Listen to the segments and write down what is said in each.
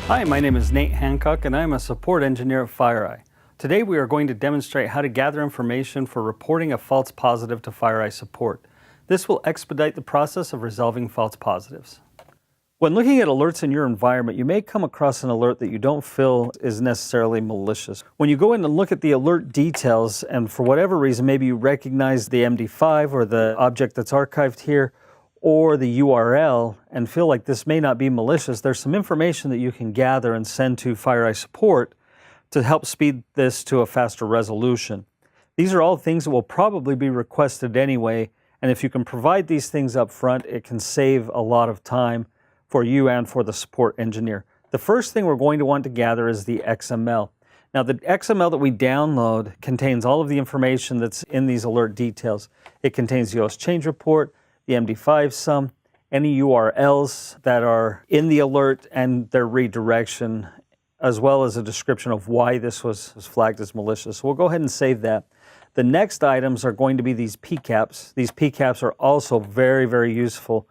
Hi, my name is Nate Hancock and I'm a support engineer at FireEye. Today we are going to demonstrate how to gather information for reporting a false positive to FireEye Support. This will expedite the process of resolving false positives. When looking at alerts in your environment, you may come across an alert that you don't feel is necessarily malicious. When you go in and look at the alert details, and for whatever reason, maybe you recognize the MD5 or the object that's archived here, or the URL, and feel like this may not be malicious, there's some information that you can gather and send to FireEye Support to help speed this to a faster resolution. These are all things that will probably be requested anyway, and if you can provide these things up front, it can save a lot of time for you and for the support engineer. The first thing we're going to want to gather is the XML. Now, the XML that we download contains all of the information that's in these alert details. It contains the OS change report, the MD5 sum, any URLs that are in the alert and their redirection, as well as a description of why this was flagged as malicious. So we'll go ahead and save that. The next items are going to be these PCAPs. These PCAPs are also very, very useful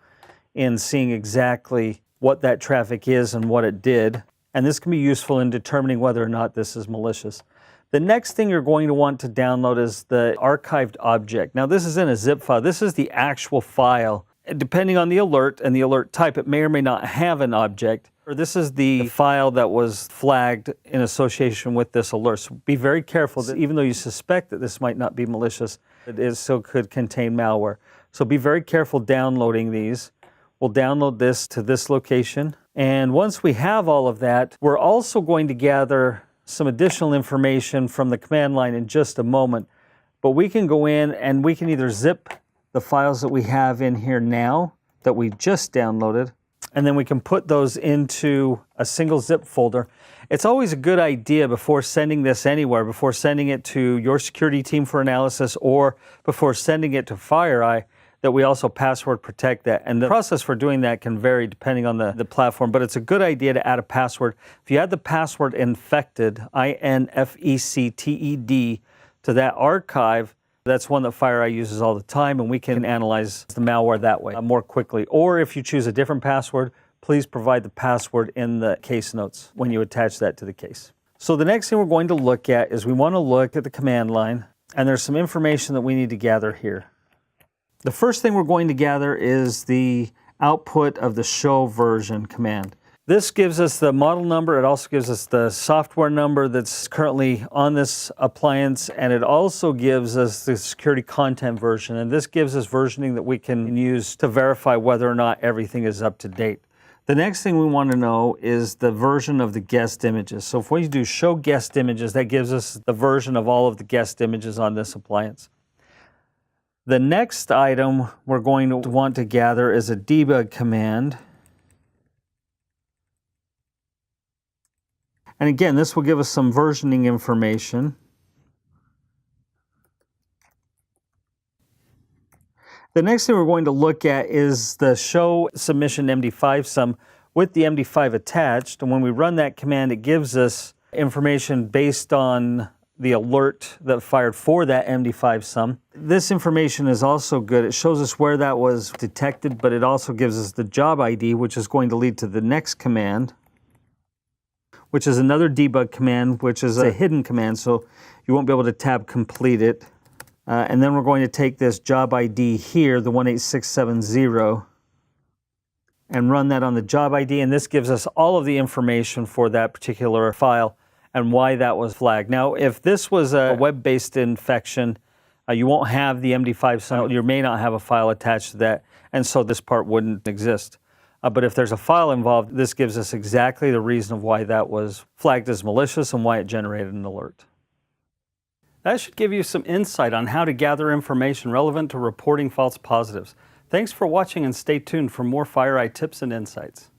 in seeing exactly what that traffic is and what it did. And this can be useful in determining whether or not this is malicious. The next thing you're going to want to download is the archived object. Now, this is in a zip file. This is the actual file. Depending on the alert and the alert type, it may or may not have an object. Or this is the file that was flagged in association with this alert. So be very careful that even though you suspect that this might not be malicious, it still could contain malware. So be very careful downloading these. We'll download this to this location. And once we have all of that, we're also going to gather some additional information from the command line in just a moment. But we can go in and we can either zip the files that we have in here now that we just downloaded, and then we can put those into a single zip folder. It's always a good idea before sending this anywhere, before sending it to your security team for analysis or before sending it to FireEye, that we also password protect that. And the process for doing that can vary depending on the platform, but it's a good idea to add a password. If you add the password infected, INFECTED, to that archive, that's one that FireEye uses all the time, and we can analyze the malware that way more quickly. Or if you choose a different password, please provide the password in the case notes when you attach that to the case. So the next thing we're going to look at is we want to look at the command line, and there's some information that we need to gather here. The first thing we're going to gather is the output of the show version command. This gives us the model number. It also gives us the software number that's currently on this appliance, and it also gives us the security content version. And this gives us versioning that we can use to verify whether or not everything is up to date. The next thing we want to know is the version of the guest images. So if we do show guest images, that gives us the version of all of the guest images on this appliance. The next item we're going to want to gather is a debug command. And again, this will give us some versioning information. The next thing we're going to look at is the show submission MD5 sum with the MD5 attached. And when we run that command, it gives us information based on the alert that fired for that MD5 sum. This information is also good. It shows us where that was detected, but it also gives us the job ID, which is going to lead to the next command, which is another debug command, which is a hidden command, so you won't be able to tab complete it. And then we're going to take this job ID here, the 18670, and run that on the job ID, and this gives us all of the information for that particular file and why that was flagged. Now, if this was a web-based infection, you won't have the MD5 sum. You may not have a file attached to that, and so this part wouldn't exist. But if there's a file involved, this gives us exactly the reason of why that was flagged as malicious and why it generated an alert. That should give you some insight on how to gather information relevant to reporting false positives. Thanks for watching, and stay tuned for more FireEye tips and insights.